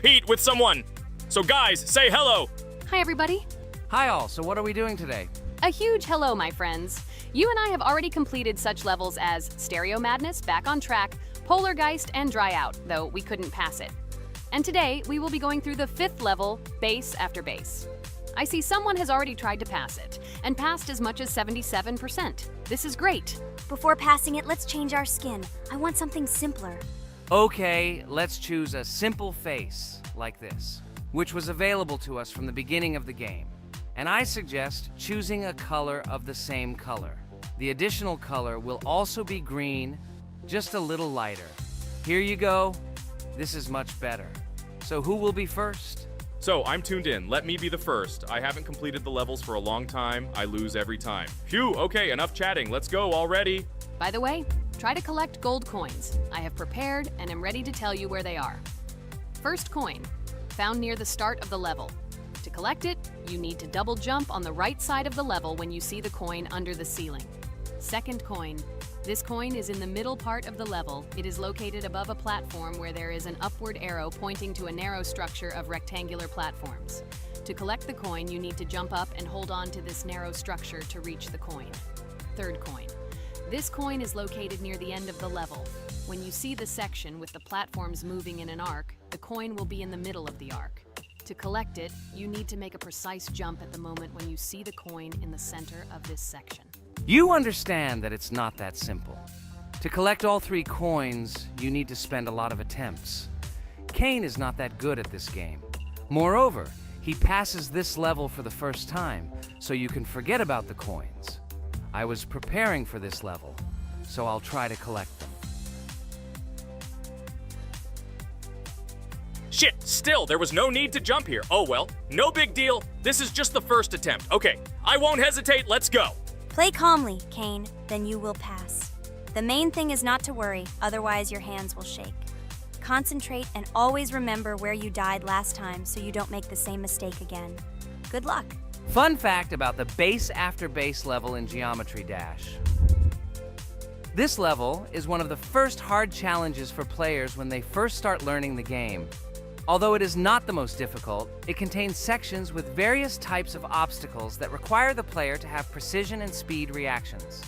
compete with someone. So guys, say hello. Hi, everybody. Hi all, so what are we doing today? A huge hello, my friends. You and I have already completed such levels as Stereo Madness, Back on Track, Polargeist, and Dry Out, though we couldn't pass it. And today, we will be going through the 5th level, Base After Base. I see someone has already tried to pass it, and passed as much as 77%. This is great. Before passing it, let's change our skin. I want something simpler. Okay, let's choose a simple face, like this, which was available to us from the beginning of the game. And I suggest choosing a color of the same color. The additional color will also be green, just a little lighter. Here you go. This is much better. So who will be first? So I'm tuned in. Let me be the first. I haven't completed the levels for a long time. I lose every time. Phew, okay, enough chatting. Let's go already. By the way, try to collect gold coins. I have prepared and am ready to tell you where they are. First coin, found near the start of the level. To collect it, you need to double jump on the right side of the level when you see the coin under the ceiling. Second coin. This coin is in the middle part of the level. It is located above a platform where there is an upward arrow pointing to a narrow structure of rectangular platforms. To collect the coin, you need to jump up and hold on to this narrow structure to reach the coin. Third coin. This coin is located near the end of the level. When you see the section with the platforms moving in an arc, the coin will be in the middle of the arc. To collect it, you need to make a precise jump at the moment when you see the coin in the center of this section. You understand that it's not that simple. To collect all 3 coins, you need to spend a lot of attempts. Kane is not that good at this game. Moreover, he passes this level for the first time, so you can forget about the coins. I was preparing for this level, so I'll try to collect them. Shit, still, there was no need to jump here. Oh well, no big deal. This is just the first attempt. Okay, I won't hesitate, let's go. Play calmly, Kane, then you will pass. The main thing is not to worry, otherwise your hands will shake. Concentrate and always remember where you died last time so you don't make the same mistake again. Good luck. Fun fact about the Base After Base level in Geometry Dash. This level is one of the first hard challenges for players when they first start learning the game. Although it is not the most difficult, it contains sections with various types of obstacles that require the player to have precision and speed reactions.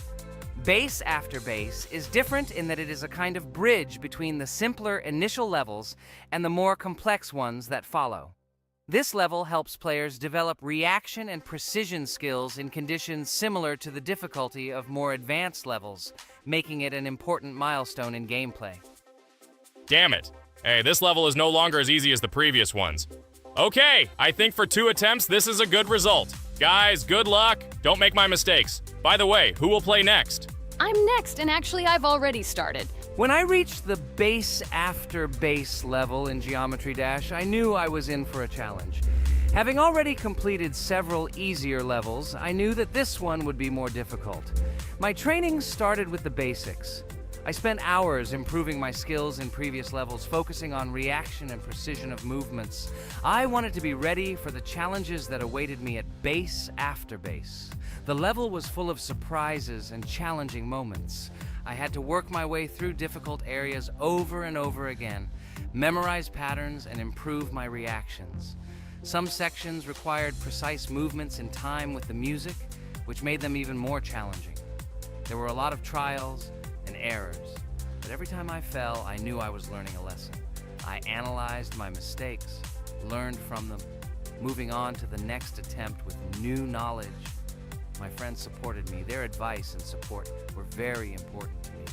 Base After Base is different in that it is a kind of bridge between the simpler initial levels and the more complex ones that follow. This level helps players develop reaction and precision skills in conditions similar to the difficulty of more advanced levels, making it an important milestone in gameplay. Damn it. Hey, this level is no longer as easy as the previous ones. Okay, I think for 2 attempts, this is a good result. Guys, good luck. Don't make my mistakes. By the way, who will play next? I'm next, and actually I've already started. When I reached the Base After Base level in Geometry Dash, I knew I was in for a challenge. Having already completed several easier levels, I knew that this one would be more difficult. My training started with the basics. I spent hours improving my skills in previous levels, focusing on reaction and precision of movements. I wanted to be ready for the challenges that awaited me at Base After Base. The level was full of surprises and challenging moments. I had to work my way through difficult areas over and over again, memorize patterns, and improve my reactions. Some sections required precise movements in time with the music, which made them even more challenging. There were a lot of trials and errors, but every time I fell, I knew I was learning a lesson. I analyzed my mistakes, learned from them, moving on to the next attempt with new knowledge. My friends supported me. Their advice and support were very important to me.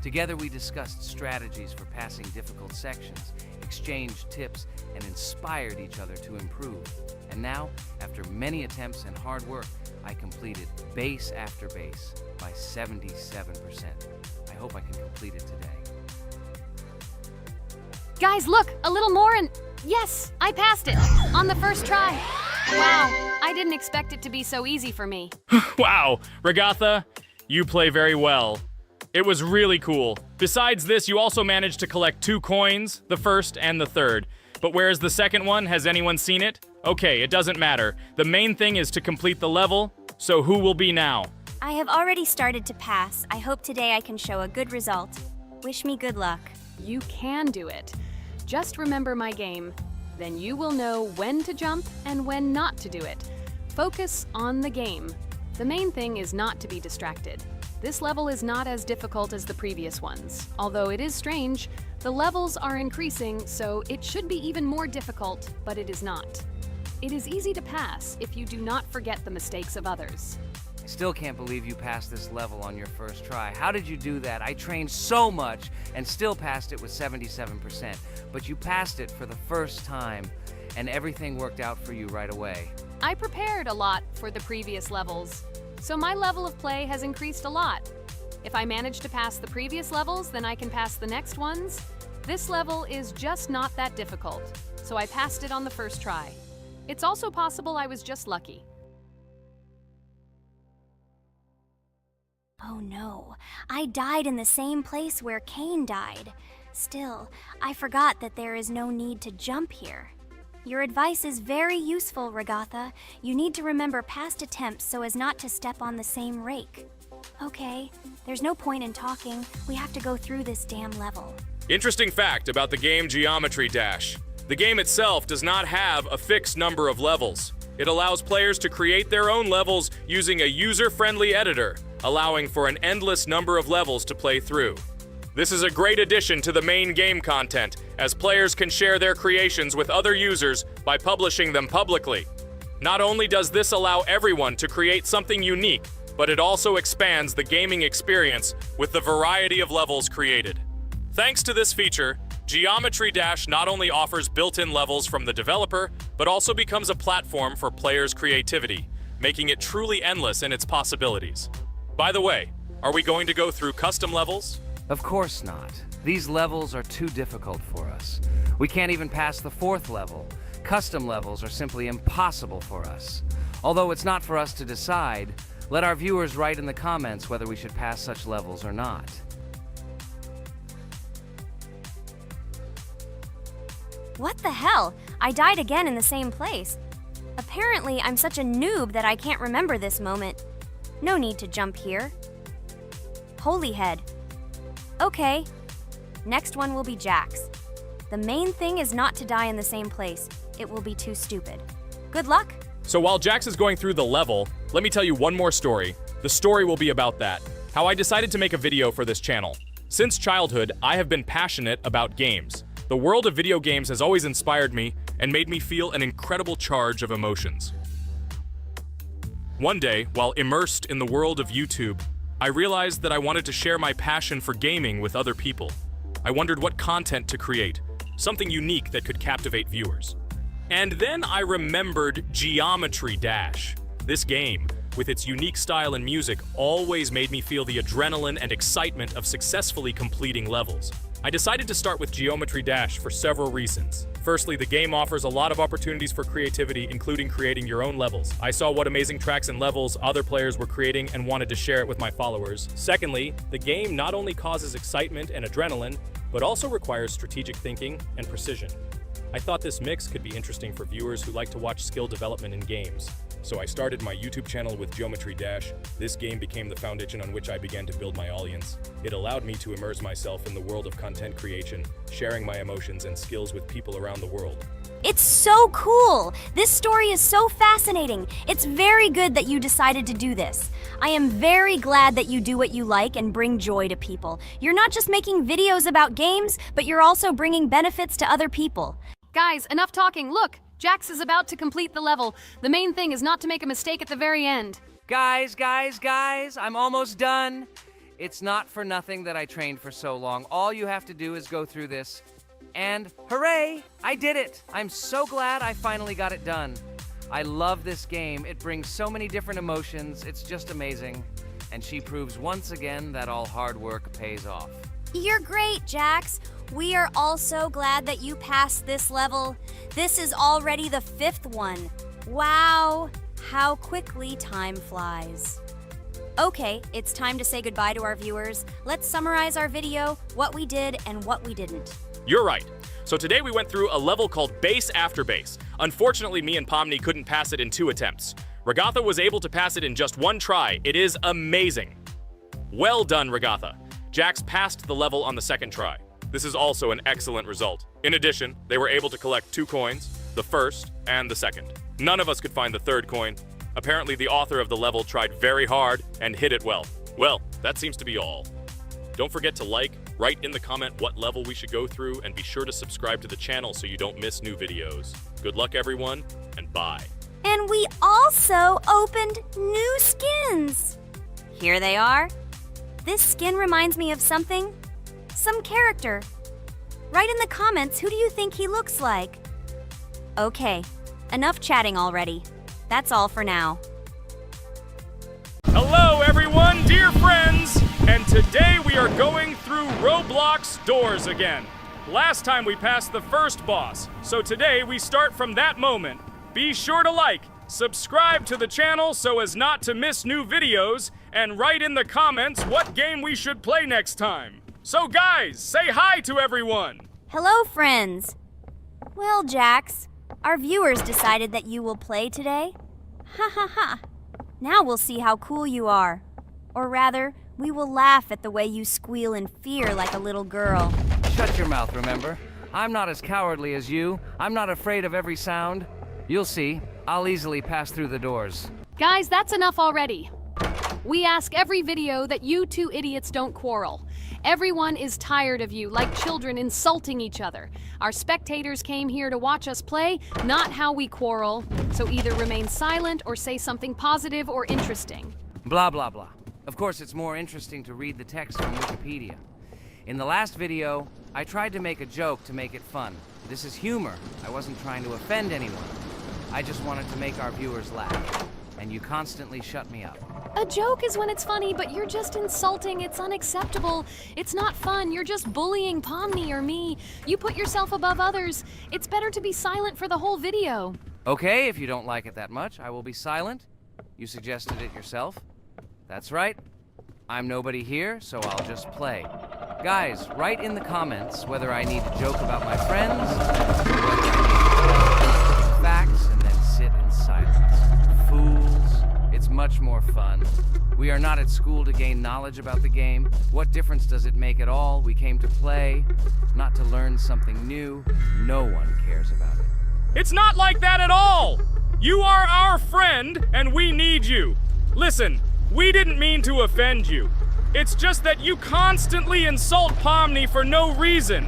Together we discussed strategies for passing difficult sections, exchanged tips, and inspired each other to improve. And now, after many attempts and hard work, I completed Base After Base by 77%. I hope I can complete it today. Guys, look, a little more and yes, I passed it on the first try. Wow, I didn't expect it to be so easy for me. Wow, Regatha, you play very well. It was really cool. Besides this, you also managed to collect 2 coins, the first and the third. But where's the second one? Has anyone seen it? Okay, it doesn't matter. The main thing is to complete the level, so who will be now? I have already started to pass. I hope today I can show a good result. Wish me good luck. You can do it. Just remember my game. Then you will know when to jump and when not to do it. Focus on the game. The main thing is not to be distracted. This level is not as difficult as the previous ones. Although it is strange, the levels are increasing, so it should be even more difficult, but it is not. It is easy to pass if you do not forget the mistakes of others. I still can't believe you passed this level on your first try. How did you do that? I trained so much and still passed it with 77%. But you passed it for the first time, and everything worked out for you right away. I prepared a lot for the previous levels, so my level of play has increased a lot. If I manage to pass the previous levels, then I can pass the next ones. This level is just not that difficult, so I passed it on the first try. It's also possible I was just lucky. Oh no, I died in the same place where Cain died. Still, I forgot that there is no need to jump here. Your advice is very useful, Regatha. You need to remember past attempts so as not to step on the same rake. Okay, there's no point in talking. We have to go through this damn level. Interesting fact about the game Geometry Dash. The game itself does not have a fixed number of levels. It allows players to create their own levels using a user-friendly editor, allowing for an endless number of levels to play through. This is a great addition to the main game content, as players can share their creations with other users by publishing them publicly. Not only does this allow everyone to create something unique, but it also expands the gaming experience with the variety of levels created. Thanks to this feature, Geometry Dash not only offers built-in levels from the developer, but also becomes a platform for players' creativity, making it truly endless in its possibilities. By the way, are we going to go through custom levels? Of course not. These levels are too difficult for us. We can't even pass the 4th level. Custom levels are simply impossible for us. Although it's not for us to decide, let our viewers write in the comments whether we should pass such levels or not. What the hell? I died again in the same place. Apparently, I'm such a noob that I can't remember this moment. No need to jump here. Holy head. Okay. Next one will be Jax. The main thing is not to die in the same place. It will be too stupid. Good luck. So while Jax is going through the level, let me tell you one more story. The story will be about that, how I decided to make a video for this channel. Since childhood, I have been passionate about games. The world of video games has always inspired me and made me feel an incredible charge of emotions. One day, while immersed in the world of YouTube, I realized that I wanted to share my passion for gaming with other people. I wondered what content to create, something unique that could captivate viewers. And then I remembered Geometry Dash. This game, with its unique style and music, always made me feel the adrenaline and excitement of successfully completing levels. I decided to start with Geometry Dash for several reasons. Firstly, the game offers a lot of opportunities for creativity, including creating your own levels. I saw what amazing tracks and levels other players were creating and wanted to share it with my followers. Secondly, the game not only causes excitement and adrenaline, but also requires strategic thinking and precision. I thought this mix could be interesting for viewers who like to watch skill development in games. So I started my YouTube channel with Geometry Dash. This game became the foundation on which I began to build my audience. It allowed me to immerse myself in the world of content creation, sharing my emotions and skills with people around the world. It's so cool! This story is so fascinating. It's very good that you decided to do this. I am very glad that you do what you like and bring joy to people. You're not just making videos about games, but you're also bringing benefits to other people. Guys, enough talking. Look, Jax is about to complete the level. The main thing is not to make a mistake at the very end. Guys, I'm almost done. It's not for nothing that I trained for so long. All you have to do is go through this. And hooray, I did it. I'm so glad I finally got it done. I love this game. It brings so many different emotions. It's just amazing. And she proves once again that all hard work pays off. You're great, Jax. We are all so glad that you passed this level. This is already the 5th one. Wow, how quickly time flies. Okay, it's time to say goodbye to our viewers. Let's summarize our video, what we did and what we didn't. You're right. So today we went through a level called Base After Base. Unfortunately, me and Pomni couldn't pass it in 2 attempts. Regatha was able to pass it in just 1 try. It is amazing. Well done, Regatha. Jax passed the level on the 2nd try. This is also an excellent result. In addition, they were able to collect 2 coins, the first and the second. None of us could find the third coin. Apparently, the author of the level tried very hard and hit it well. Well, that seems to be all. Don't forget to like, write in the comment what level we should go through, and be sure to subscribe to the channel so you don't miss new videos. Good luck, everyone, and bye. And we also opened new skins. Here they are. This skin reminds me of something, some character. Write in the comments, who do you think he looks like? Okay, enough chatting already. That's all for now. Hello, everyone, dear friends! And today we are going through Roblox doors again. Last time we passed the first boss, so today we start from that moment. Be sure to like, subscribe to the channel so as not to miss new videos, and write in the comments what game we should play next time. So guys, say hi to everyone! Hello, friends. Well, Jax, our viewers decided that you will play today. Ha ha ha. Now we'll see how cool you are. Or rather, we will laugh at the way you squeal in fear like a little girl. Shut your mouth, remember? I'm not as cowardly as you. I'm not afraid of every sound. You'll see. I'll easily pass through the doors. Guys, that's enough already. We ask every video that you two idiots don't quarrel. Everyone is tired of you, like children insulting each other. Our spectators came here to watch us play, not how we quarrel. So either remain silent or say something positive or interesting. Blah, blah, blah. Of course, it's more interesting to read the text from Wikipedia. In the last video, I tried to make a joke to make it fun. This is humor. I wasn't trying to offend anyone. I just wanted to make our viewers laugh. And you constantly shut me up. A joke is when it's funny, but you're just insulting. It's unacceptable. It's not fun. You're just bullying Pomni or me. You put yourself above others. It's better to be silent for the whole video. Okay, if you don't like it that much, I will be silent. You suggested it yourself. That's right. I'm nobody here, so I'll just play. Guys, write in the comments whether I need to joke about my friends, or whether I need to facts and then sit in silence. Fools. It's much more fun. We are not at school to gain knowledge about the game. What difference does it make at all? We came to play, not to learn something new. No one cares about it. It's not like that at all! You are our friend, and we need you. Listen, we didn't mean to offend you. It's just that you constantly insult Pomni for no reason.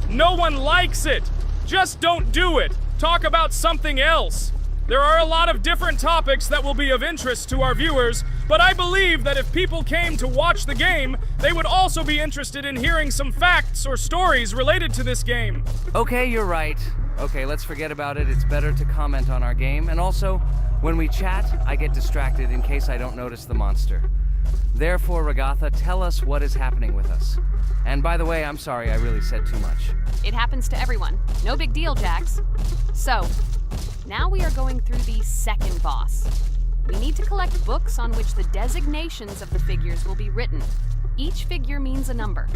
No one likes it. Just don't do it. Talk about something else. There are a lot of different topics that will be of interest to our viewers, but I believe that if people came to watch the game, they would also be interested in hearing some facts or stories related to this game. Okay, you're right. Okay, let's forget about it. It's better to comment on our game. And also, when we chat, I get distracted in case I don't notice the monster. Therefore, Ragatha, tell us what is happening with us. And by the way, I'm sorry I really said too much. It happens to everyone. No big deal, Jax. So, now we are going through the second boss. We need to collect books on which the designations of the figures will be written. Each figure means a number.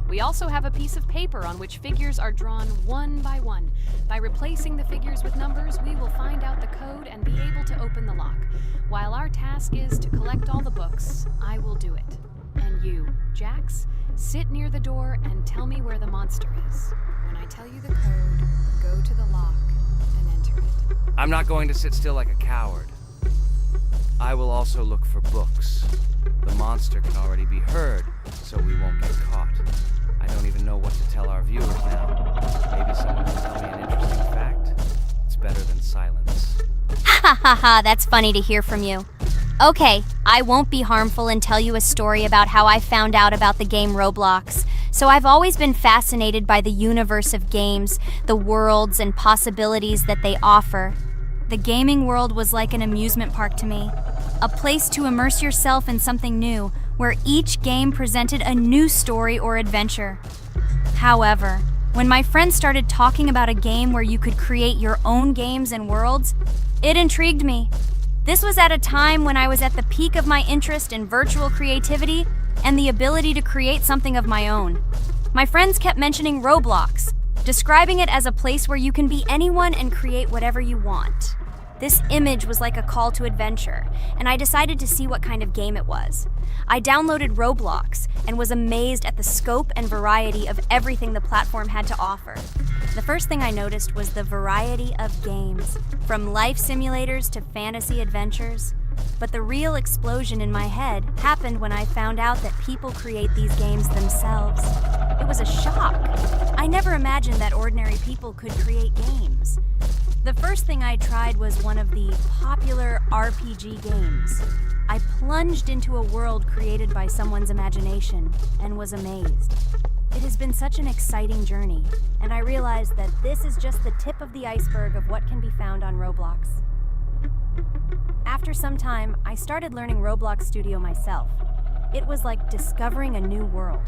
We also have a piece of paper on which figures are drawn one by one. By replacing the figures with numbers, we will find out the code and be able to open the lock. While our task is to collect all the books, I will do it. And you, Jax, sit near the door and tell me where the monster is. When I tell you the code, go to the lock and enter it. I'm not going to sit still like a coward. I will also look for books. The monster can already be heard, so we won't get caught. I don't even know what to tell our viewers now. Maybe someone can tell me an interesting fact. It's better than silence. Ha ha ha, that's funny to hear from you. Okay, I won't be harmful and tell you a story about how I found out about the game Roblox. So I've always been fascinated by the universe of games, the worlds and possibilities that they offer. The gaming world was like an amusement park to me. A place to immerse yourself in something new, where each game presented a new story or adventure. However, when my friends started talking about a game where you could create your own games and worlds, it intrigued me. This was at a time when I was at the peak of my interest in virtual creativity and the ability to create something of my own. My friends kept mentioning Roblox, describing it as a place where you can be anyone and create whatever you want. This image was like a call to adventure, and I decided to see what kind of game it was. I downloaded Roblox and was amazed at the scope and variety of everything the platform had to offer. The first thing I noticed was the variety of games, from life simulators to fantasy adventures. But the real explosion in my head happened when I found out that people create these games themselves. It was a shock. I never imagined that ordinary people could create games. The first thing I tried was one of the popular RPG games. I plunged into a world created by someone's imagination and was amazed. It has been such an exciting journey, and I realized that this is just the tip of the iceberg of what can be found on Roblox. After some time, I started learning Roblox Studio myself. It was like discovering a new world.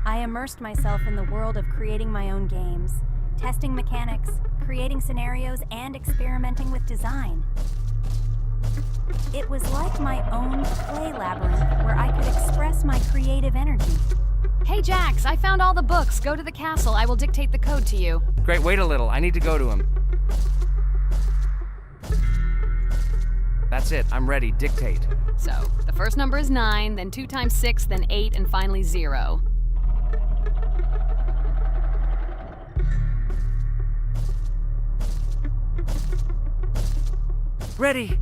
I immersed myself in the world of creating my own games, testing mechanics, creating scenarios, and experimenting with design. It was like my own play labyrinth where I could express my creative energy. Hey Jax, I found all the books. Go to the castle. I will dictate the code to you. Great, wait a little. I need to go to him. That's it. I'm ready. Dictate. So, the first number is 9, then 2 times 6, then 8, and finally 0. Ready.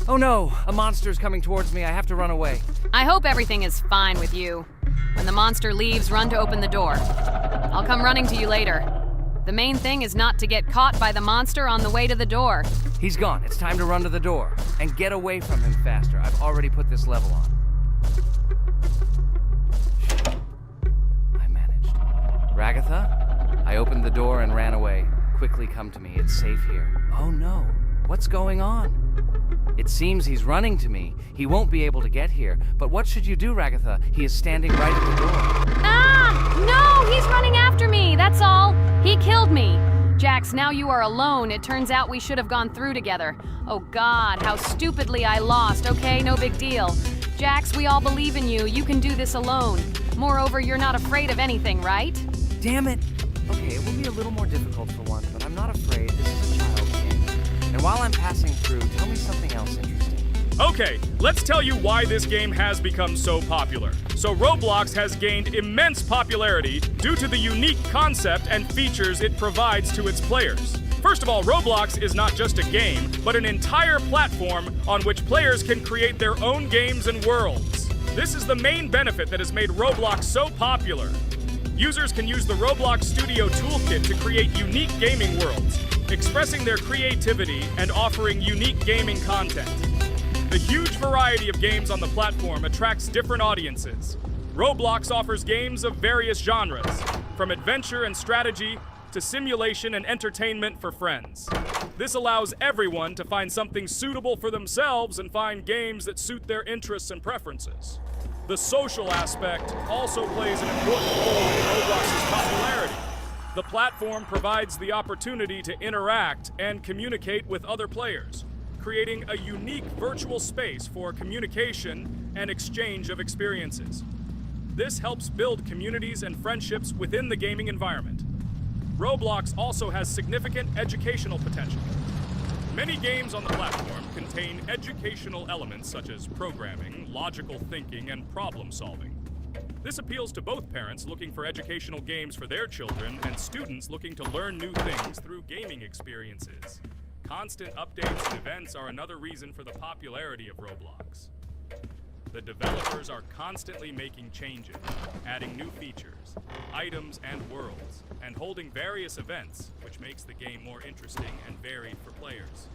Oh no, a monster's coming towards me. I have to run away. I hope everything is fine with you. When the monster leaves, run to open the door. I'll come running to you later. The main thing is not to get caught by the monster on the way to the door. He's gone. It's time to run to the door. And get away from him faster. I've already put this level on. I managed. Ragatha? I opened the door and ran away. Quickly come to me. It's safe here. Oh no. What's going on? It seems he's running to me. He won't be able to get here. But what should you do, Ragatha? He is standing right at the door. Ah! No! He's running after me! That's all! He killed me! Jax, now you are alone. It turns out we should have gone through together. Oh God, how stupidly I lost. Okay, no big deal. Jax, we all believe in you. You can do this alone. Moreover, you're not afraid of anything, right? Damn it! Okay, it will be a little more difficult for one, but I'm not afraid. This is a child's game. And while I'm passing through, tell me something else interesting. Okay, let's tell you why this game has become so popular. So Roblox has gained immense popularity due to the unique concept and features it provides to its players. First of all, Roblox is not just a game, but an entire platform on which players can create their own games and worlds. This is the main benefit that has made Roblox so popular. Users can use the Roblox Studio Toolkit to create unique gaming worlds, expressing their creativity and offering unique gaming content. The huge variety of games on the platform attracts different audiences. Roblox offers games of various genres, from adventure and strategy to simulation and entertainment for friends. This allows everyone to find something suitable for themselves and find games that suit their interests and preferences. The social aspect also plays an important role in Roblox's popularity. The platform provides the opportunity to interact and communicate with other players, creating a unique virtual space for communication and exchange of experiences. This helps build communities and friendships within the gaming environment. Roblox also has significant educational potential. Many games on the platform contain educational elements such as programming, logical thinking, and problem solving. This appeals to both parents looking for educational games for their children and students looking to learn new things through gaming experiences. Constant updates and events are another reason for the popularity of Roblox. The developers are constantly making changes, adding new features, items, and worlds, and holding various events, which makes the game more interesting and varied for players.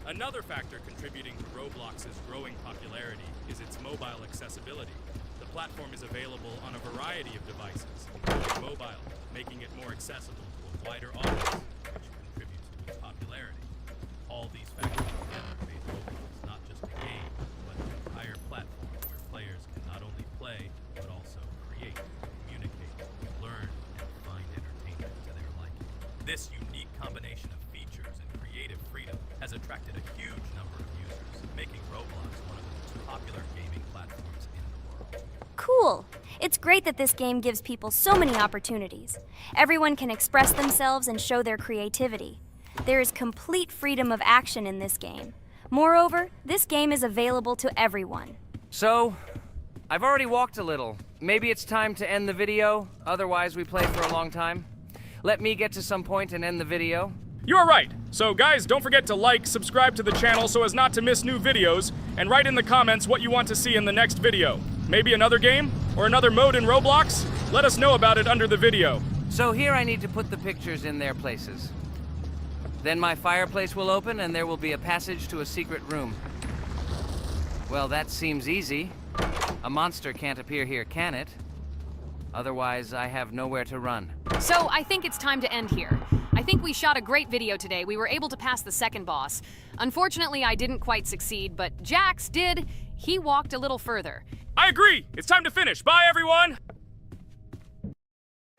Another factor contributing to Roblox's growing popularity is its mobile accessibility. The platform is available on a variety of devices, including mobile, making it more accessible to a wider audience, which contributes to its popularity. All these factors together made Roblox not just a game, but an entire platform where players can not only play, but also create, communicate, learn, and find entertainment to their liking. This unique combination of features and creative freedom has attracted a huge number of users, making Roblox one of the most popular gaming platforms in the world. Cool! It's great that this game gives people so many opportunities. Everyone can express themselves and show their creativity. There is complete freedom of action in this game. Moreover, this game is available to everyone. So, I've already walked a little. Maybe it's time to end the video, otherwise we play for a long time. Let me get to some point and end the video. You are right. So guys, don't forget to like, subscribe to the channel so as not to miss new videos, and write in the comments what you want to see in the next video. Maybe another game? Or another mode in Roblox? Let us know about it under the video. So here I need to put the pictures in their places. Then my fireplace will open and there will be a passage to a secret room. Well, that seems easy. A monster can't appear here, can it? Otherwise, I have nowhere to run. So I think it's time to end here. I think we shot a great video today. We were able to pass the second boss. Unfortunately, I didn't quite succeed, but Jax did. He walked a little further. I agree! It's time to finish. Bye, everyone!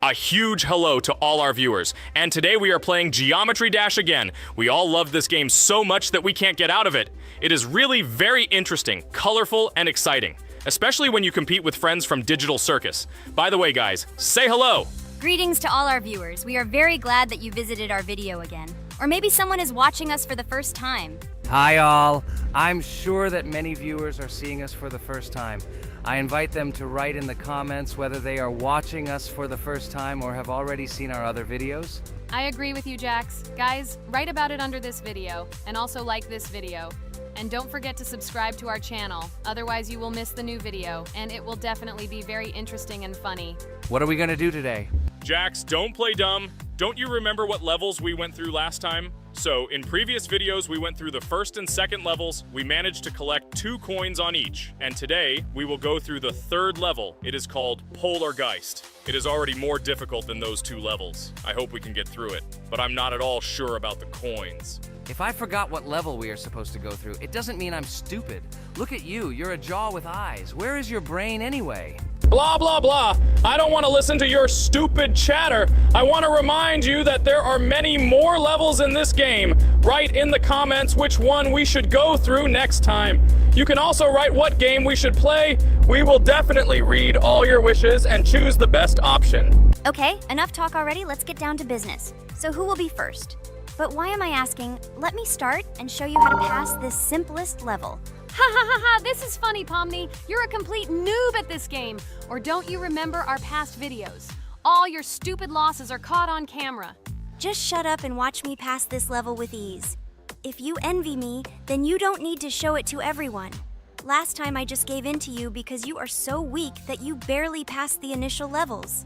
A huge hello to all our viewers, and today we are playing Geometry Dash again. We all love this game so much that we can't get out of it. It is really very interesting, colorful, and exciting, especially when you compete with friends from Digital Circus. By the way, guys, say hello! Greetings to all our viewers. We are very glad that you visited our video again. Or maybe someone is watching us for the first time. Hi all. I'm sure that many viewers are seeing us for the first time. I invite them to write in the comments whether they are watching us for the first time or have already seen our other videos. I agree with you, Jax. Guys, write about it under this video, and also like this video. And don't forget to subscribe to our channel, otherwise you will miss the new video, and it will definitely be very interesting and funny. What are we gonna do today? Jax, don't play dumb. Don't you remember what levels we went through last time? So, in previous videos, we went through the first and second levels. We managed to collect 2 coins on each. And today, we will go through the third level. It is called Polargeist. It is already more difficult than those 2 levels. I hope we can get through it, but I'm not at all sure about the coins. If I forgot what level we are supposed to go through, it doesn't mean I'm stupid. Look at you, you're a jaw with eyes. Where is your brain anyway? Blah, blah, blah. I don't want to listen to your stupid chatter. I want to remind you that there are many more levels in this game. Write in the comments which one we should go through next time. You can also write what game we should play. We will definitely read all your wishes and choose the best option. Okay, enough talk already. Let's get down to business. So who will be first? But why am I asking? Let me start and show you how to pass this simplest level. Ha ha ha ha, this is funny, Pomni. You're a complete noob at this game. Or don't you remember our past videos? All your stupid losses are caught on camera. Just shut up and watch me pass this level with ease. If you envy me, then you don't need to show it to everyone. Last time I just gave in to you because you are so weak that you barely passed the initial levels.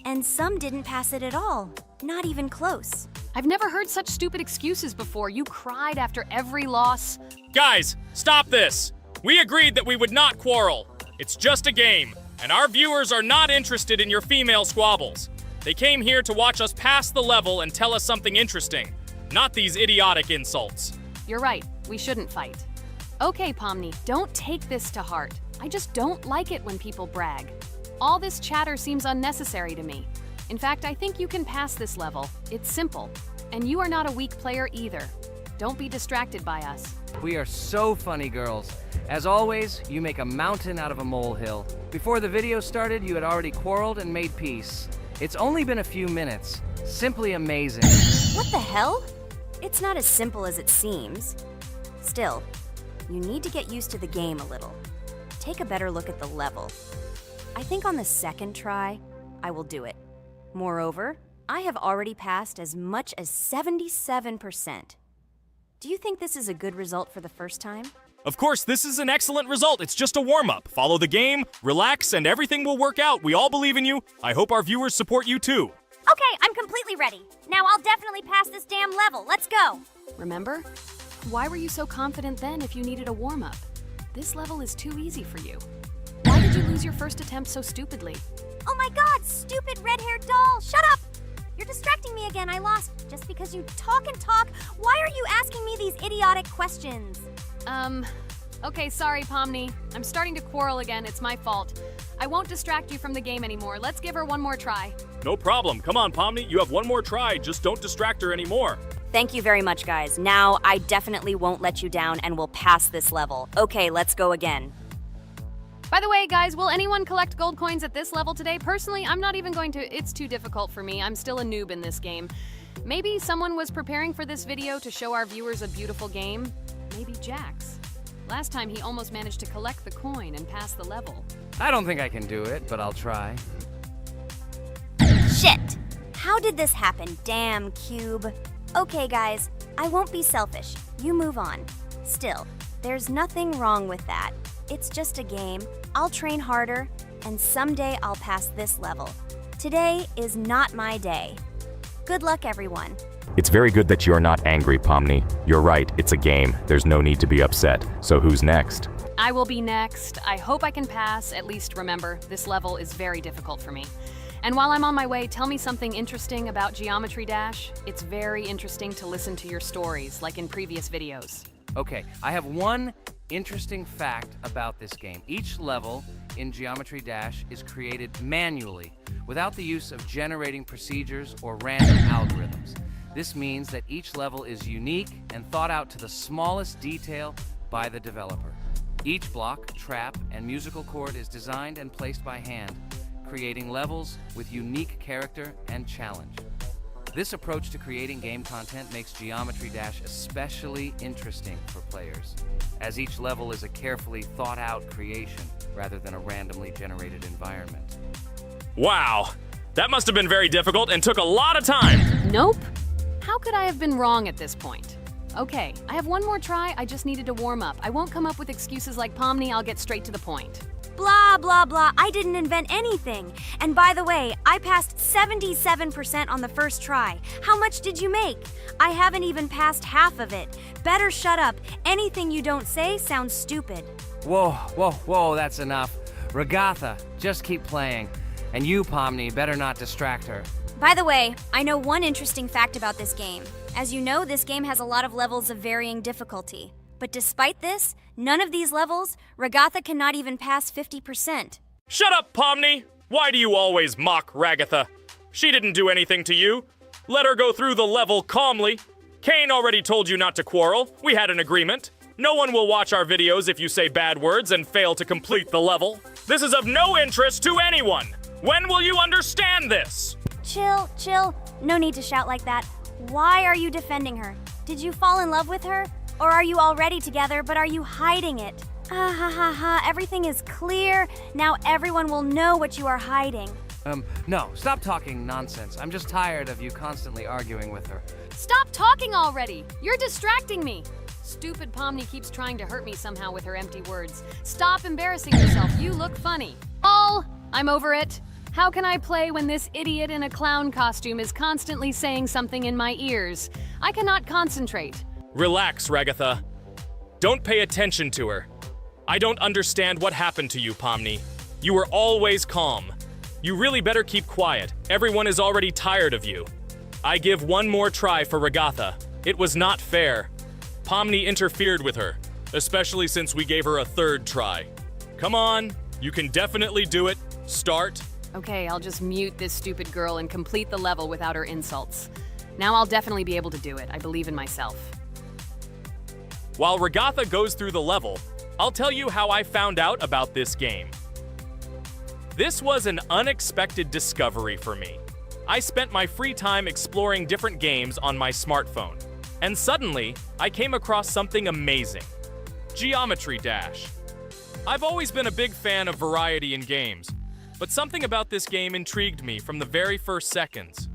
And some didn't pass it at all, not even close. I've never heard such stupid excuses before. You cried after every loss. Guys, stop this. We agreed that we would not quarrel. It's just a game, and our viewers are not interested in your female squabbles. They came here to watch us pass the level and tell us something interesting, not these idiotic insults. You're right, we shouldn't fight. Okay, Pomni, don't take this to heart. I just don't like it when people brag. All this chatter seems unnecessary to me. In fact, I think you can pass this level. It's simple. And you are not a weak player either. Don't be distracted by us. We are so funny, girls. As always, you make a mountain out of a molehill. Before the video started, you had already quarreled and made peace. It's only been a few minutes. Simply amazing. What the hell? It's not as simple as it seems. Still, you need to get used to the game a little. Take a better look at the level. I think on the second try, I will do it. Moreover, I have already passed as much as 77%. Do you think this is a good result for the first time? Of course, this is an excellent result. It's just a warm-up. Follow the game, relax, and everything will work out. We all believe in you. I hope our viewers support you too. Okay, I'm completely ready. Now I'll definitely pass this damn level. Let's go. Remember? Why were you so confident then if you needed a warm-up? This level is too easy for you. Why did you lose your first attempt so stupidly? Oh my god, stupid red-haired doll! Shut up! You're distracting me again. I lost. Just because you talk and talk, why are you asking me these idiotic questions? Okay, sorry, Pomni. I'm starting to quarrel again. It's my fault. I won't distract you from the game anymore. Let's give her one more try. No problem. Come on, Pomni. You have one more try. Just don't distract her anymore. Thank you very much, guys. Now, I definitely won't let you down and will pass this level. Okay, let's go again. By the way, guys, will anyone collect gold coins at this level today? Personally, I'm not even going to. It's too difficult for me. I'm still a noob in this game. Maybe someone was preparing for this video to show our viewers a beautiful game. Maybe Jax. Last time he almost managed to collect the coin and pass the level. I don't think I can do it, but I'll try. Shit! How did this happen, damn cube? Okay, guys, I won't be selfish. You move on. Still, there's nothing wrong with that. It's just a game. I'll train harder, and someday I'll pass this level. Today is not my day. Good luck, everyone. It's very good that you're not angry, Pomni. You're right, it's a game. There's no need to be upset. So who's next? I will be next. I hope I can pass. At least remember, this level is very difficult for me. And while I'm on my way, tell me something interesting about Geometry Dash. It's very interesting to listen to your stories, like in previous videos. Okay, I have one interesting fact about this game. Each level in Geometry Dash is created manually, without the use of generating procedures or random algorithms. This means that each level is unique and thought out to the smallest detail by the developer. Each block, trap, and musical chord is designed and placed by hand, creating levels with unique character and challenge. This approach to creating game content makes Geometry Dash especially interesting for players, as each level is a carefully thought-out creation rather than a randomly generated environment. Wow, that must have been very difficult and took a lot of time. Nope. How could I have been wrong at this point? Okay, I have one more try. I just needed to warm up. I won't come up with excuses like Pomni. I'll get straight to the point. Blah, blah, blah. I didn't invent anything. And by the way, I passed 77% on the first try. How much did you make? I haven't even passed half of it. Better shut up. Anything you don't say sounds stupid. Whoa, whoa, whoa, that's enough. Regatha, just keep playing. And you, Pomni, better not distract her. By the way, I know one interesting fact about this game. As you know, this game has a lot of levels of varying difficulty. But despite this, none of these levels, Regatha cannot even pass 50%. Shut up, Pomni! Why do you always mock Ragatha? She didn't do anything to you. Let her go through the level calmly. Kane already told you not to quarrel. We had an agreement. No one will watch our videos if you say bad words and fail to complete the level. This is of no interest to anyone. When will you understand this? Chill, chill. No need to shout like that. Why are you defending her? Did you fall in love with her? Or are you already together, but are you hiding it? Ah ha ha ha, everything is clear. Now everyone will know what you are hiding. No, stop talking nonsense. I'm just tired of you constantly arguing with her. Stop talking already! You're distracting me! Stupid Pomni keeps trying to hurt me somehow with her empty words. Stop embarrassing yourself. You look funny. I'm over it. How can I play when this idiot in a clown costume is constantly saying something in my ears? I cannot concentrate. Relax, Ragatha. Don't pay attention to her. I don't understand what happened to you, Pomni. You were always calm. You really better keep quiet. Everyone is already tired of you. I give one more try for Ragatha. It was not fair. Pomni interfered with her, especially since we gave her a third try. Come on, you can definitely do it. Start. Okay, I'll just mute this stupid girl and complete the level without her insults. Now I'll definitely be able to do it. I believe in myself. While Ragatha goes through the level, I'll tell you how I found out about this game. This was an unexpected discovery for me. I spent my free time exploring different games on my smartphone, and suddenly, I came across something amazing. Geometry Dash. I've always been a big fan of variety in games, but something about this game intrigued me from the very first seconds.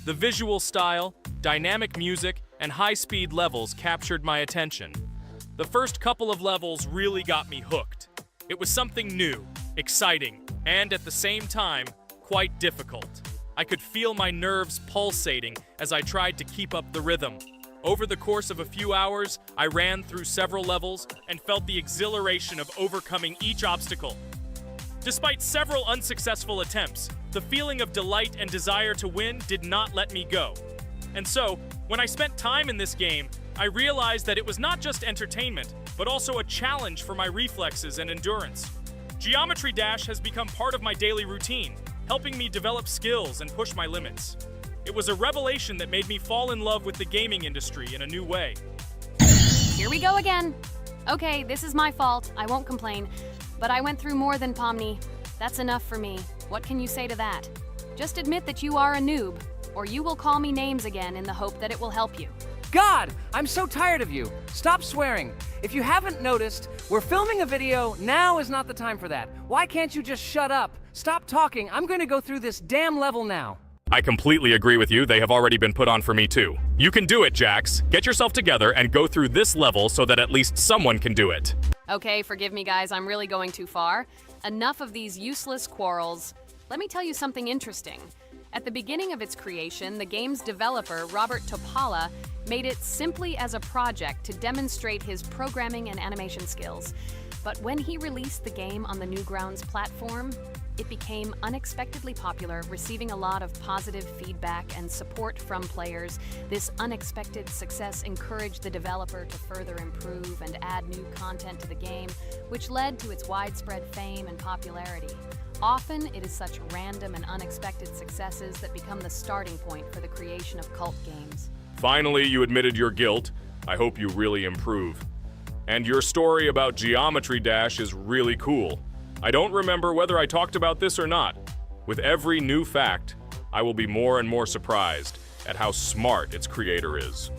The visual style, dynamic music, and high-speed levels captured my attention. The first couple of levels really got me hooked. It was something new, exciting, and at the same time, quite difficult. I could feel my nerves pulsating as I tried to keep up the rhythm. Over the course of a few hours, I ran through several levels and felt the exhilaration of overcoming each obstacle. Despite several unsuccessful attempts, the feeling of delight and desire to win did not let me go. And so, when I spent time in this game, I realized that it was not just entertainment, but also a challenge for my reflexes and endurance. Geometry Dash has become part of my daily routine, helping me develop skills and push my limits. It was a revelation that made me fall in love with the gaming industry in a new way. Here we go again. Okay, this is my fault. I won't complain. But I went through more than Pomni. That's enough for me. What can you say to that? Just admit that you are a noob. or you will call me names again in the hope that it will help you. God, I'm so tired of you. Stop swearing. If you haven't noticed, we're filming a video. Now is not the time for that. Why can't you just shut up? Stop talking. I'm going to go through this damn level now. I completely agree with you. They have already been put on for me too. You can do it, Jax. Get yourself together and go through this level so that at least someone can do it. Okay, forgive me guys, I'm really going too far. Enough of these useless quarrels. Let me tell you something interesting. At the beginning of its creation, the game's developer, Robert Topala, made it simply as a project to demonstrate his programming and animation skills. But when he released the game on the Newgrounds platform, it became unexpectedly popular, receiving a lot of positive feedback and support from players. This unexpected success encouraged the developer to further improve and add new content to the game, which led to its widespread fame and popularity. Often, it is such random and unexpected successes that become the starting point for the creation of cult games. Finally, you admitted your guilt. I hope you really improve. And your story about Geometry Dash is really cool. I don't remember whether I talked about this or not. With every new fact, I will be more and more surprised at how smart its creator is.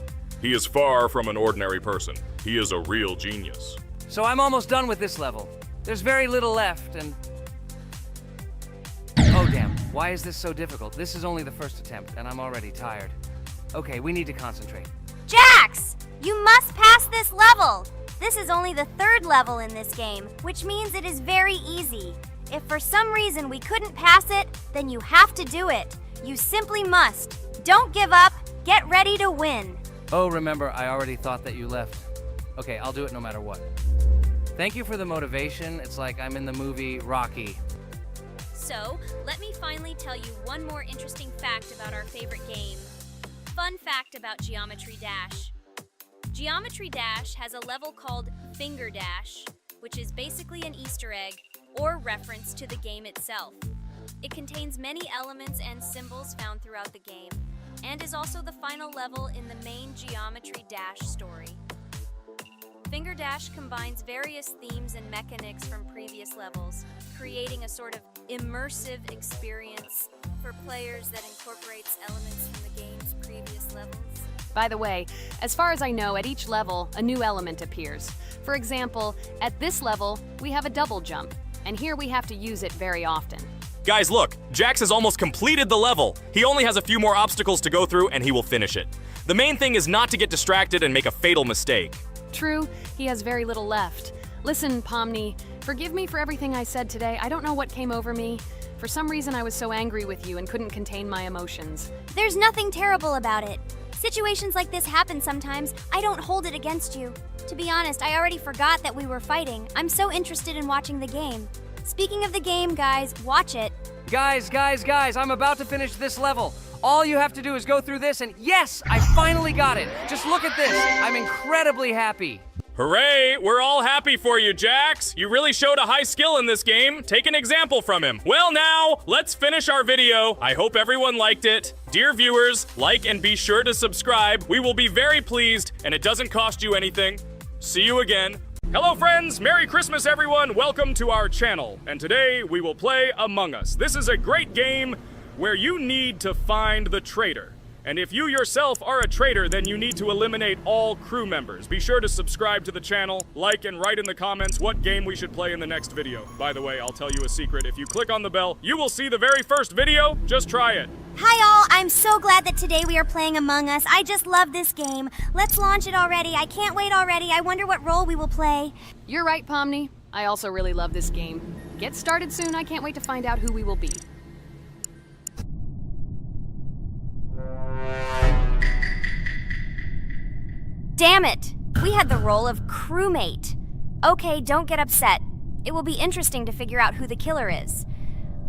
He is far from an ordinary person. He is a real genius. So I'm almost done with this level. There's very little left, and... Oh damn, why is this so difficult? This is only the first attempt, and I'm already tired. Okay, we need to concentrate. Jax! You must pass this level! This is only the third level in this game, which means it is very easy. If for some reason we couldn't pass it, then you have to do it. You simply must. Don't give up. Get ready to win. Oh, remember, I already thought that you left. Okay, I'll do it no matter what. Thank you for the motivation. It's like I'm in the movie Rocky. So, let me finally tell you one more interesting fact about our favorite game. Fun fact about Geometry Dash. Geometry Dash has a level called Finger Dash, which is basically an Easter egg or reference to the game itself. It contains many elements and symbols found throughout the game, and is also the final level in the main Geometry Dash story. Finger Dash combines various themes and mechanics from previous levels, creating a sort of immersive experience for players that incorporates elements from the game's previous levels. By the way, as far as I know, at each level, a new element appears. For example, at this level, we have a double jump, and here we have to use it very often. Guys, look, Jax has almost completed the level. He only has a few more obstacles to go through and he will finish it. The main thing is not to get distracted and make a fatal mistake. True, he has very little left. Listen, Pomni, forgive me for everything I said today. I don't know what came over me. For some reason, I was so angry with you and couldn't contain my emotions. There's nothing terrible about it. Situations like this happen sometimes. I don't hold it against you. To be honest, I already forgot that we were fighting. I'm so interested in watching the game. Speaking of the game, guys, watch it. Guys, I'm about to finish this level. All you have to do is go through this, and yes, I finally got it. Just look at this. I'm incredibly happy. Hooray! We're all happy for you, Jax! You really showed a high skill in this game. Take an example from him. Well now, let's finish our video. I hope everyone liked it. Dear viewers, like and be sure to subscribe. We will be very pleased, and it doesn't cost you anything. See you again. Hello friends, Merry Christmas everyone. Welcome to our channel. And today we will play Among Us. This is a great game where you need to find the traitor. And if you yourself are a traitor, then you need to eliminate all crew members. Be sure to subscribe to the channel, like and write in the comments what game we should play in the next video. By the way, I'll tell you a secret. If you click on the bell, you will see the very first video. Just try it. Hi all, I'm so glad that today we are playing Among Us. I just love this game. Let's launch it already. I can't wait already. I wonder what role we will play. You're right, Pomni. I also really love this game. Get started soon. I can't wait to find out who we will be. Damn it! We had the role of crewmate. Okay, don't get upset. It will be interesting to figure out who the killer is.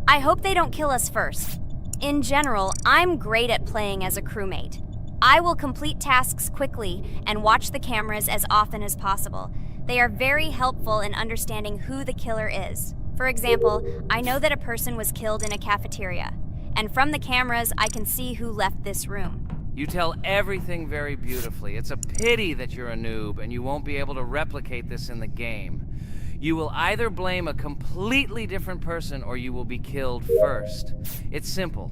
I hope they don't kill us first. In general, I'm great at playing as a crewmate. I will complete tasks quickly and watch the cameras as often as possible. They are very helpful in understanding who the killer is. For example, I know that a person was killed in a cafeteria, and from the cameras, I can see who left this room. You tell everything very beautifully. It's a pity that you're a noob and you won't be able to replicate this in the game. You will either blame a completely different person or you will be killed first. It's simple.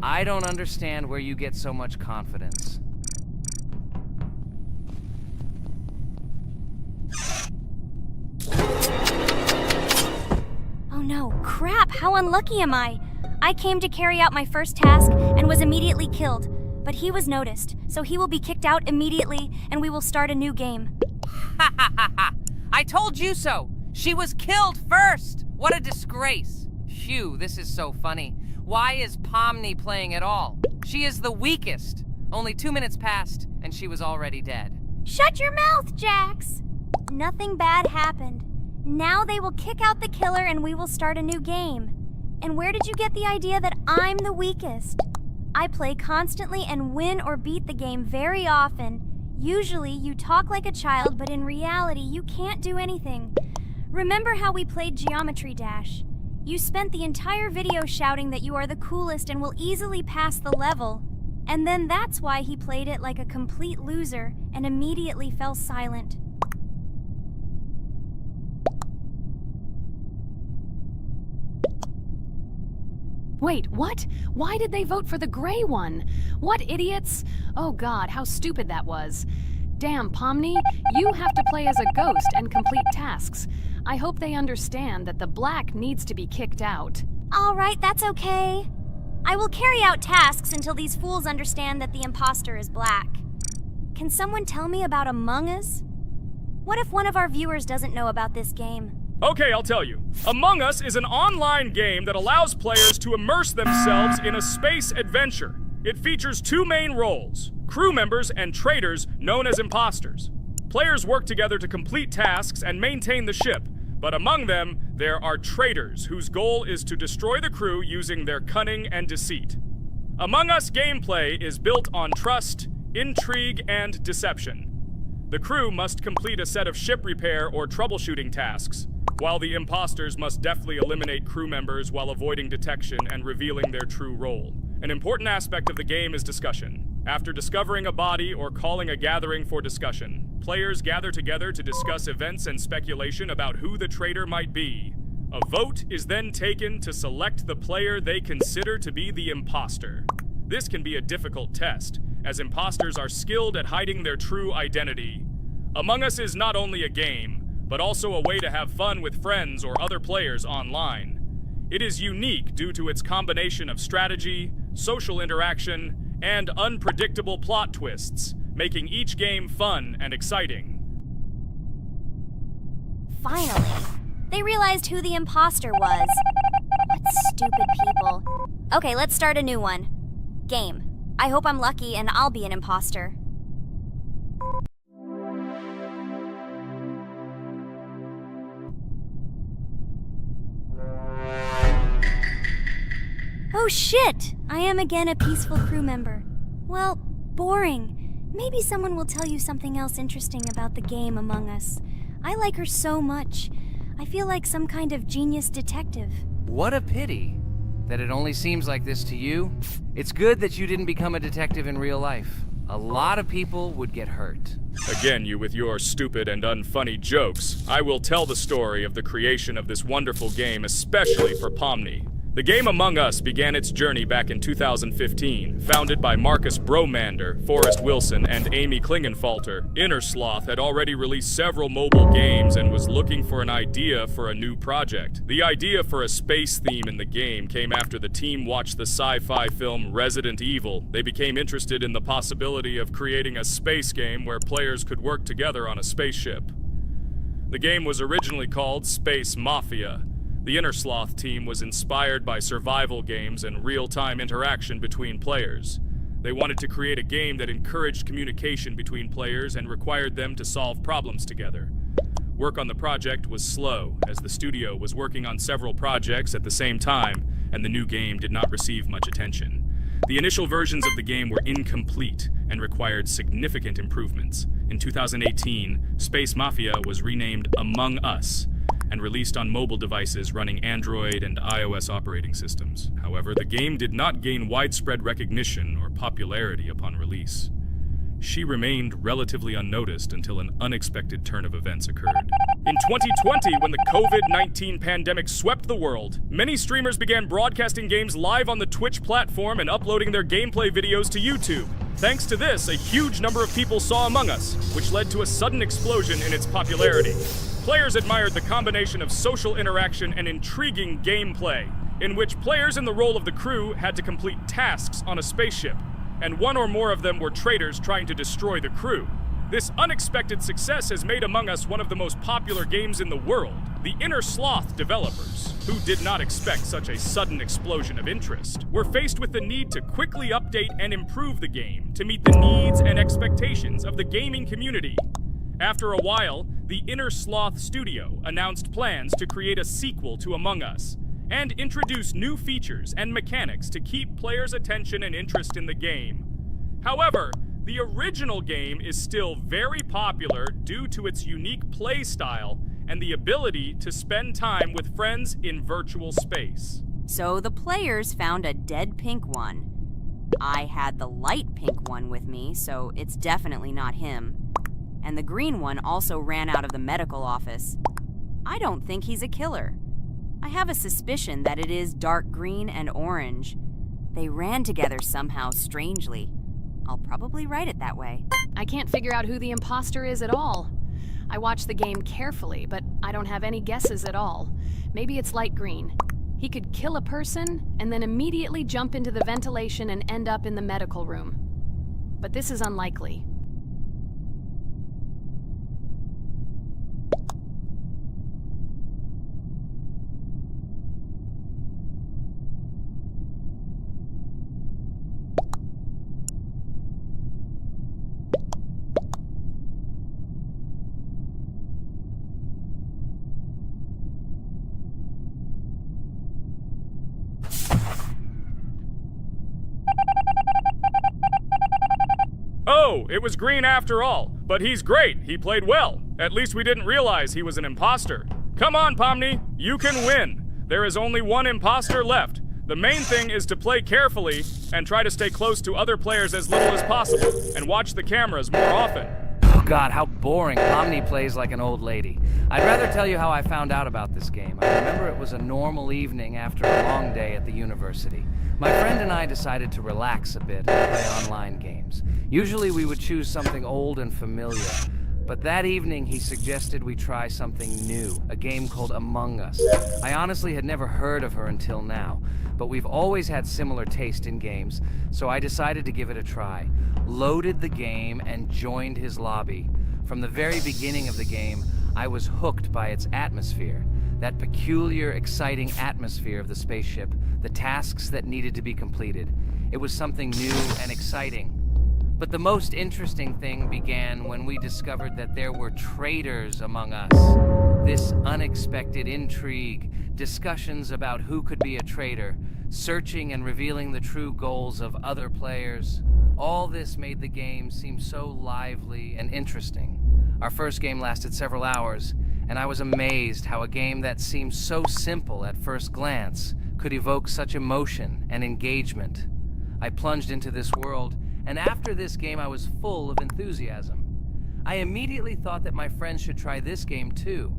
I don't understand where you get so much confidence. Oh no, crap, how unlucky am I? I came to carry out my first task and was immediately killed. But he was noticed, so he will be kicked out immediately and we will start a new game. Ha ha ha ha! I told you so! She was killed first! What a disgrace! Phew, this is so funny. Why is Pomni playing at all? She is the weakest. Only 2 minutes passed, and she was already dead. Shut your mouth, Jax! Nothing bad happened. Now they will kick out the killer and we will start a new game. And where did you get the idea that I'm the weakest? I play constantly and win or beat the game very often. Usually you talk like a child, but in reality you can't do anything. Remember how we played Geometry Dash? You spent the entire video shouting that you are the coolest and will easily pass the level. And then that's why he played it like a complete loser and immediately fell silent. Wait, what? Why did they vote for the gray one? What idiots? Oh god, how stupid that was. Damn, Pomni, you have to play as a ghost and complete tasks. I hope they understand that the black needs to be kicked out. All right, that's okay. I will carry out tasks until these fools understand that the imposter is black. Can someone tell me about Among Us? What if one of our viewers doesn't know about this game? Okay, I'll tell you. Among Us is an online game that allows players to immerse themselves in a space adventure. It features 2 main roles, crew members and traitors known as imposters. Players work together to complete tasks and maintain the ship, but among them, there are traitors whose goal is to destroy the crew using their cunning and deceit. Among Us gameplay is built on trust, intrigue, and deception. The crew must complete a set of ship repair or troubleshooting tasks, while the imposters must deftly eliminate crew members while avoiding detection and revealing their true role. An important aspect of the game is discussion. After discovering a body or calling a gathering for discussion, players gather together to discuss events and speculation about who the traitor might be. A vote is then taken to select the player they consider to be the imposter. This can be a difficult test, as imposters are skilled at hiding their true identity. Among Us is not only a game, but also a way to have fun with friends or other players online. It is unique due to its combination of strategy, social interaction, and unpredictable plot twists, making each game fun and exciting. Finally, they realized who the imposter was. What stupid people. Okay, let's start a new one. Game. I hope I'm lucky and I'll be an imposter. Oh shit! I am again a peaceful crew member. Well, boring. Maybe someone will tell you something else interesting about the game Among Us. I like her so much. I feel like some kind of genius detective. What a pity that it only seems like this to you. It's good that you didn't become a detective in real life. A lot of people would get hurt. Again, you with your stupid and unfunny jokes. I will tell the story of the creation of this wonderful game, especially for Pomni. The game Among Us began its journey back in 2015. Founded by Marcus Bromander, Forrest Wilson, and Amy Klingenfalter, Innersloth had already released several mobile games and was looking for an idea for a new project. The idea for a space theme in the game came after the team watched the sci-fi film Resident Evil. They became interested in the possibility of creating a space game where players could work together on a spaceship. The game was originally called Space Mafia. The Innersloth team was inspired by survival games and real-time interaction between players. They wanted to create a game that encouraged communication between players and required them to solve problems together. Work on the project was slow, as the studio was working on several projects at the same time, and the new game did not receive much attention. The initial versions of the game were incomplete and required significant improvements. In 2018, Space Mafia was renamed Among Us, and released on mobile devices running Android and iOS operating systems. However, the game did not gain widespread recognition or popularity upon release. She remained relatively unnoticed until an unexpected turn of events occurred. In 2020, when the COVID-19 pandemic swept the world, many streamers began broadcasting games live on the Twitch platform and uploading their gameplay videos to YouTube. Thanks to this, a huge number of people saw Among Us, which led to a sudden explosion in its popularity. Players admired the combination of social interaction and intriguing gameplay, in which players in the role of the crew had to complete tasks on a spaceship, and one or more of them were traitors trying to destroy the crew. This unexpected success has made Among Us one of the most popular games in the world. The Inner Sloth developers, who did not expect such a sudden explosion of interest, were faced with the need to quickly update and improve the game to meet the needs and expectations of the gaming community. After a while, the Inner Sloth studio announced plans to create a sequel to Among Us and introduce new features and mechanics to keep players' attention and interest in the game. However, the original game is still very popular due to its unique play style and the ability to spend time with friends in virtual space. So the players found a dead pink one. I had the light pink one with me, so it's definitely not him. And the green one also ran out of the medical office. I don't think he's a killer. I have a suspicion that it is dark green and orange. They ran together somehow strangely. I'll probably write it that way. I can't figure out who the imposter is at all. I watched the game carefully, but I don't have any guesses at all. Maybe it's light green. He could kill a person and then immediately jump into the ventilation and end up in the medical room. But this is unlikely. Oh, it was green after all. But he's great. He played well. At least we didn't realize he was an imposter. Come on, Pomni. You can win. There is only one imposter left. The main thing is to play carefully and try to stay close to other players as little as possible and watch the cameras more often. Oh God, how boring. Pomni plays like an old lady. I'd rather tell you how I found out about this game. I remember it was a normal evening after a long day at the university. My friend and I decided to relax a bit and play online games. Usually we would choose something old and familiar, but that evening he suggested we try something new, a game called Among Us. I honestly had never heard of her until now, but we've always had similar taste in games, so I decided to give it a try. Loaded the game and joined his lobby. From the very beginning of the game, I was hooked by its atmosphere. That peculiar, exciting atmosphere of the spaceship, the tasks that needed to be completed. It was something new and exciting. But the most interesting thing began when we discovered that there were traitors among us. This unexpected intrigue, discussions about who could be a traitor, searching and revealing the true goals of other players. All this made the game seem so lively and interesting. Our first game lasted several hours, and I was amazed how a game that seemed so simple at first glance could evoke such emotion and engagement. I plunged into this world, and after this game I was full of enthusiasm. I immediately thought that my friends should try this game too.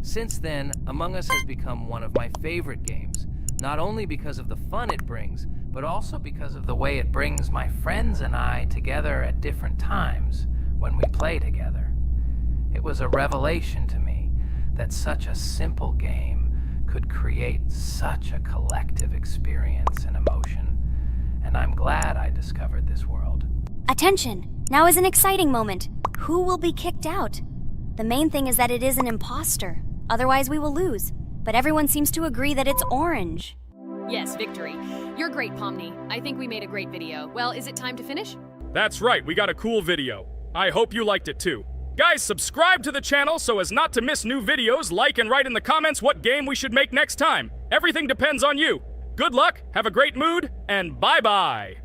Since then, Among Us has become one of my favorite games, not only because of the fun it brings, but also because of the way it brings my friends and I together at different times when we play together. It was a revelation to me that such a simple game could create such a collective experience and emotion, and I'm glad I discovered this world. Attention! Now is an exciting moment. Who will be kicked out? The main thing is that it is an imposter. Otherwise we will lose. But everyone seems to agree that it's orange. Yes, victory. You're great, Pomni. I think we made a great video. Well, is it time to finish? That's right, we got a cool video. I hope you liked it too. Guys, subscribe to the channel so as not to miss new videos, like and write in the comments what game we should make next time. Everything depends on you. Good luck, have a great mood, and bye-bye.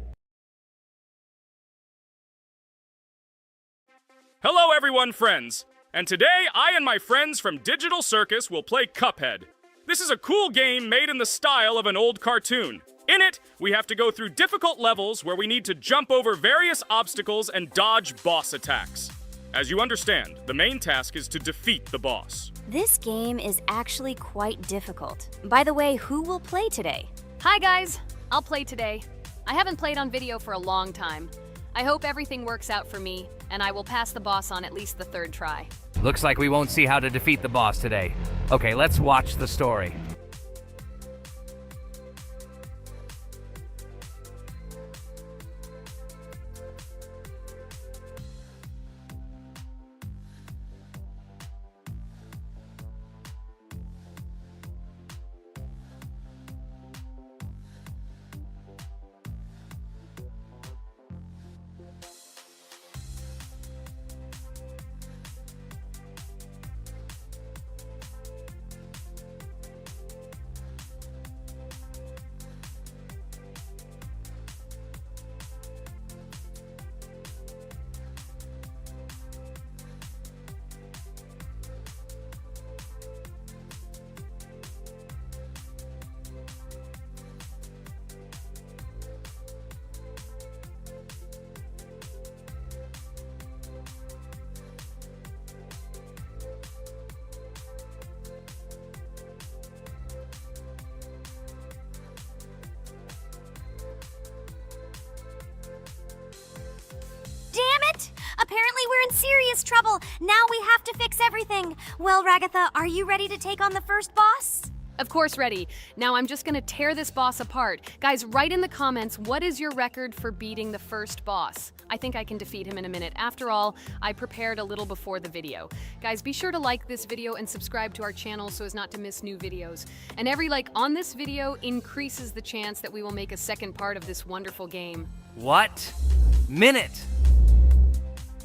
Hello everyone, friends. And today, I and my friends from Digital Circus will play Cuphead. This is a cool game made in the style of an old cartoon. In it, we have to go through difficult levels where we need to jump over various obstacles and dodge boss attacks. As you understand, the main task is to defeat the boss. This game is actually quite difficult. By the way, who will play today? Hi guys, I'll play today. I haven't played on video for a long time. I hope everything works out for me, and I will pass the boss on at least the third try. Looks like we won't see how to defeat the boss today. Okay, let's watch the story. Apparently we're in serious trouble. Now we have to fix everything. Well, Ragatha, are you ready to take on the first boss? Of course, ready. Now I'm just gonna tear this boss apart. Guys, write in the comments, what is your record for beating the first boss? I think I can defeat him in a minute. After all, I prepared a little before the video. Guys, be sure to like this video and subscribe to our channel so as not to miss new videos. And every like on this video increases the chance that we will make a second part of this wonderful game. What? Minute!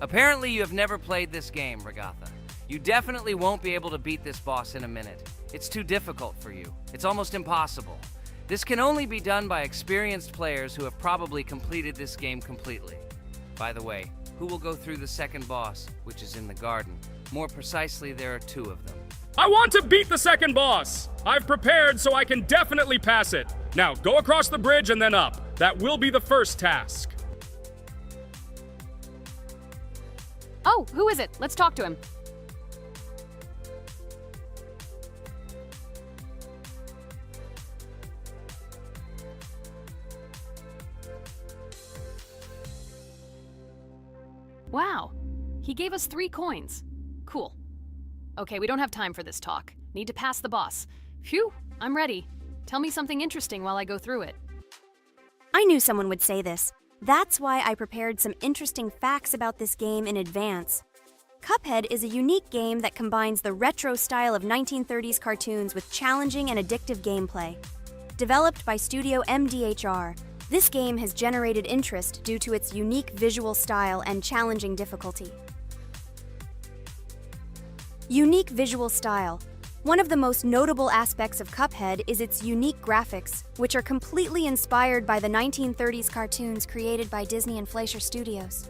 Apparently you have never played this game, Ragatha. You definitely won't be able to beat this boss in a minute. It's too difficult for you. It's almost impossible. This can only be done by experienced players who have probably completed this game completely. By the way, who will go through the second boss, which is in the garden? More precisely, there are two of them. I want to beat the second boss! I've prepared so I can definitely pass it. Now, go across the bridge and then up. That will be the first task. Oh, who is it? Let's talk to him. Wow, he gave us 3 coins. Cool. Okay, we don't have time for this talk. Need to pass the boss. Phew, I'm ready. Tell me something interesting while I go through it. I knew someone would say this. That's why I prepared some interesting facts about this game in advance. Cuphead is a unique game that combines the retro style of 1930s cartoons with challenging and addictive gameplay. Developed by Studio MDHR, this game has generated interest due to its unique visual style and challenging difficulty. Unique visual style. One of the most notable aspects of Cuphead is its unique graphics, which are completely inspired by the 1930s cartoons created by Disney and Fleischer Studios.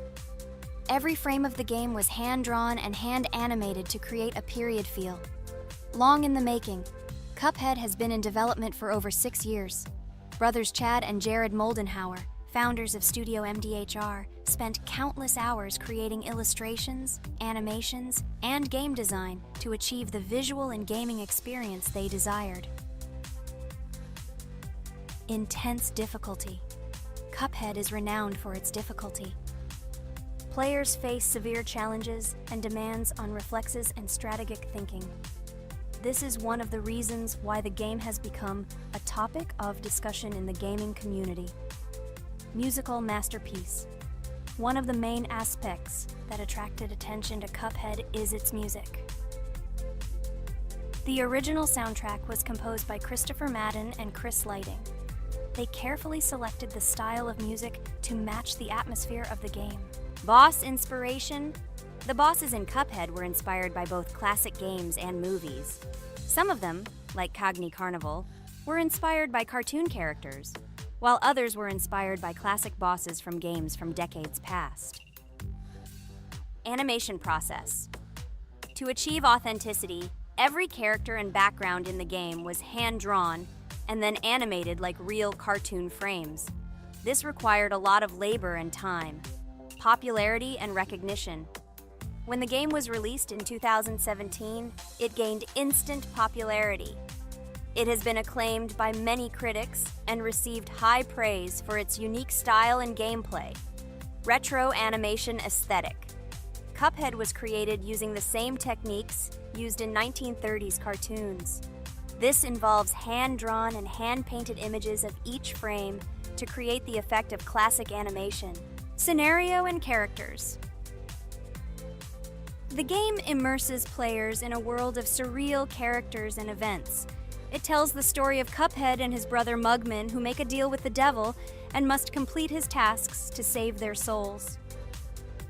Every frame of the game was hand-drawn and hand-animated to create a period feel. Long in the making, Cuphead has been in development for over 6 years. Brothers Chad and Jared Moldenhauer, founders of Studio MDHR, spent countless hours creating illustrations, animations, and game design to achieve the visual and gaming experience they desired. Intense difficulty. Cuphead is renowned for its difficulty. Players face severe challenges and demands on reflexes and strategic thinking. This is one of the reasons why the game has become a topic of discussion in the gaming community. Musical masterpiece. One of the main aspects that attracted attention to Cuphead is its music. The original soundtrack was composed by Christopher Madden and Chris Lighting. They carefully selected the style of music to match the atmosphere of the game. Boss inspiration. The bosses in Cuphead were inspired by both classic games and movies. Some of them, like Cogni Carnival, were inspired by cartoon characters, while others were inspired by classic bosses from games from decades past. Animation process. To achieve authenticity, every character and background in the game was hand-drawn and then animated like real cartoon frames. This required a lot of labor and time. Popularity and recognition. When the game was released in 2017, it gained instant popularity. It has been acclaimed by many critics and received high praise for its unique style and gameplay. Retro animation aesthetic. Cuphead was created using the same techniques used in 1930s cartoons. This involves hand-drawn and hand-painted images of each frame to create the effect of classic animation. Scenario and characters. The game immerses players in a world of surreal characters and events. It tells the story of Cuphead and his brother Mugman, who make a deal with the devil and must complete his tasks to save their souls.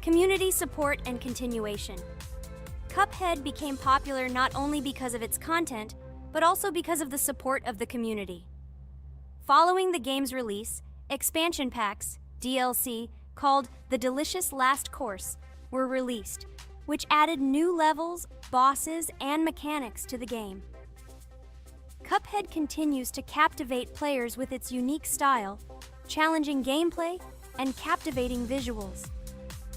Community support and continuation. Cuphead became popular not only because of its content, but also because of the support of the community. Following the game's release, expansion packs, DLC, called The Delicious Last Course, were released, which added new levels, bosses, and mechanics to the game. Cuphead continues to captivate players with its unique style, challenging gameplay, and captivating visuals.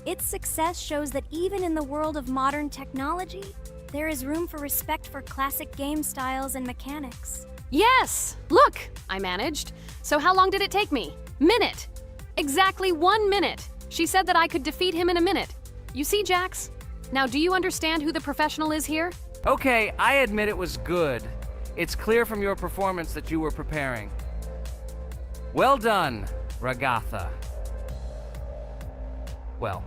Its success shows that even in the world of modern technology, there is room for respect for classic game styles and mechanics. Yes! Look! I managed. So how long did it take me? Minute! Exactly 1 minute! She said that I could defeat him in a minute. You see, Jax? Now, do you understand who the professional is here? Okay, I admit it was good. It's clear from your performance that you were preparing. Well done, Ragatha. Well,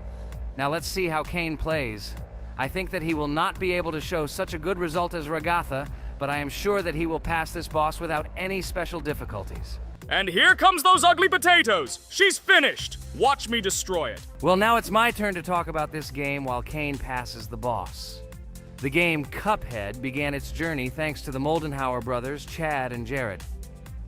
now let's see how Kane plays. I think that he will not be able to show such a good result as Ragatha, but I am sure that he will pass this boss without any special difficulties. And here comes those ugly potatoes! She's finished! Watch me destroy it. Well, now it's my turn to talk about this game while Kane passes the boss. The game Cuphead began its journey thanks to the Moldenhauer brothers, Chad and Jared.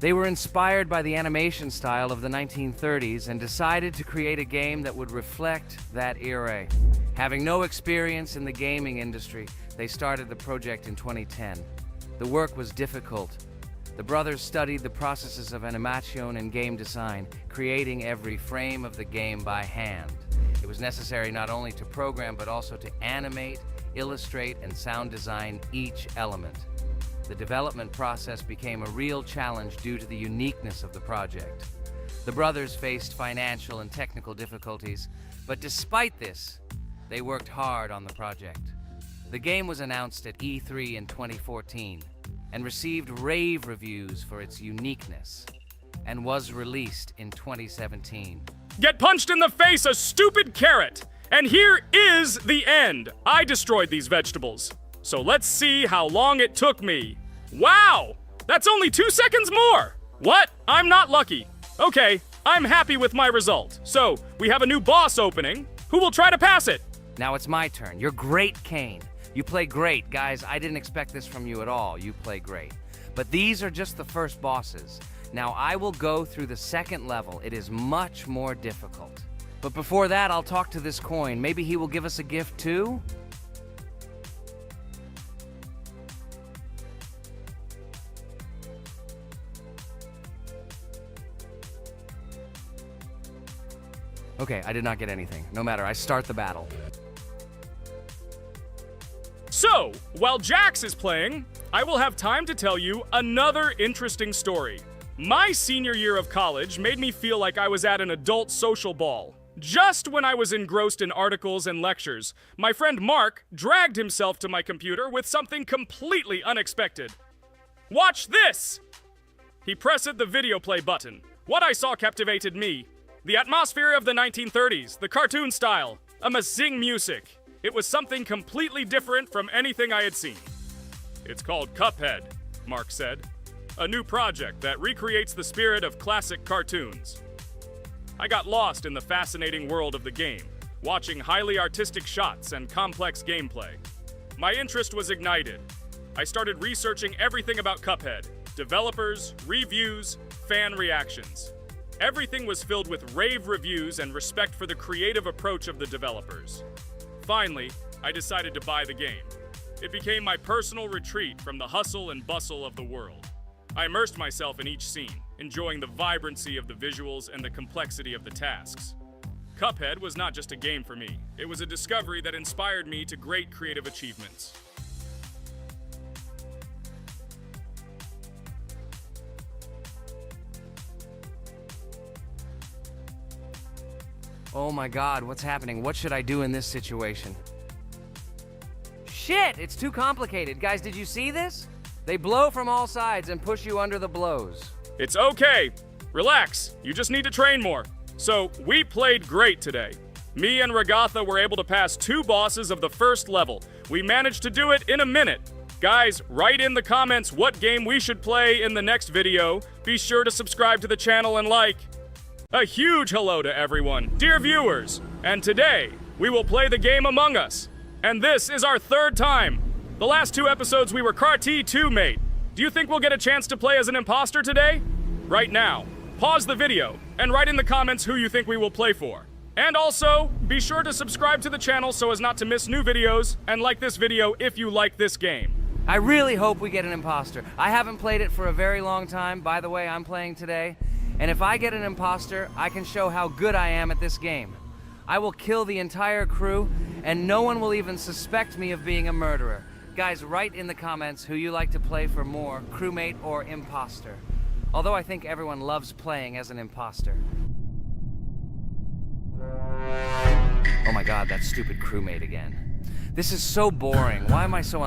They were inspired by the animation style of the 1930s and decided to create a game that would reflect that era. Having no experience in the gaming industry, they started the project in 2010. The work was difficult. The brothers studied the processes of animation and game design, creating every frame of the game by hand. It was necessary not only to program but also to animate, illustrate, and sound design each element. The development process became a real challenge due to the uniqueness of the project. The brothers faced financial and technical difficulties, but despite this, they worked hard on the project. The game was announced at E3 in 2014 and received rave reviews for its uniqueness, and was released in 2017. Get punched in the face, a stupid carrot! And here is the end. I destroyed these vegetables. So let's see how long it took me. Wow! That's only 2 seconds more! What? I'm not lucky. Okay, I'm happy with my result. So, we have a new boss opening. Who will try to pass it? Now it's my turn. You're great, Kane. You play great. Guys, I didn't expect this from you at all. You play great. But these are just the first bosses. Now I will go through the second level. It is much more difficult. But before that, I'll talk to this coin. Maybe he will give us a gift too? Okay, I did not get anything. No matter, I start the battle. So, while Jax is playing, I will have time to tell you another interesting story. My senior year of college made me feel like I was at an adult social ball. Just when I was engrossed in articles and lectures, my friend Mark dragged himself to my computer with something completely unexpected. Watch this! He pressed the video play button. What I saw captivated me. The atmosphere of the 1930s, the cartoon style, amazing music. It was something completely different from anything I had seen. It's called Cuphead, Mark said. A new project that recreates the spirit of classic cartoons. I got lost in the fascinating world of the game, watching highly artistic shots and complex gameplay. My interest was ignited. I started researching everything about Cuphead, developers, reviews, fan reactions. Everything was filled with rave reviews and respect for the creative approach of the developers. Finally, I decided to buy the game. It became my personal retreat from the hustle and bustle of the world. I immersed myself in each scene, enjoying the vibrancy of the visuals and the complexity of the tasks. Cuphead was not just a game for me. It was a discovery that inspired me to great creative achievements. Oh my god, what's happening? What should I do in this situation? Shit, it's too complicated. Guys, did you see this? They blow from all sides and push you under the blows. It's okay. Relax. You just need to train more. So, we played great today. Me and Regatha were able to pass 2 bosses of the first level. We managed to do it in a minute. Guys, write in the comments what game we should play in the next video. Be sure to subscribe to the channel and like. A huge hello to everyone, dear viewers. And today, we will play the game Among Us. And this is our 3rd time. The last 2 episodes we were Carti 2 mate. Do you think we'll get a chance to play as an imposter today? Right now, pause the video and write in the comments who you think we will play for. And also, be sure to subscribe to the channel so as not to miss new videos, and like this video if you like this game. I really hope we get an imposter. I haven't played it for a very long time. By the way, I'm playing today. And if I get an imposter, I can show how good I am at this game. I will kill the entire crew, and no one will even suspect me of being a murderer. Guys, write in the comments who you like to play for more, crewmate or imposter. Although I think everyone loves playing as an imposter. Oh my god, that stupid crewmate again. This is so boring. Why am I so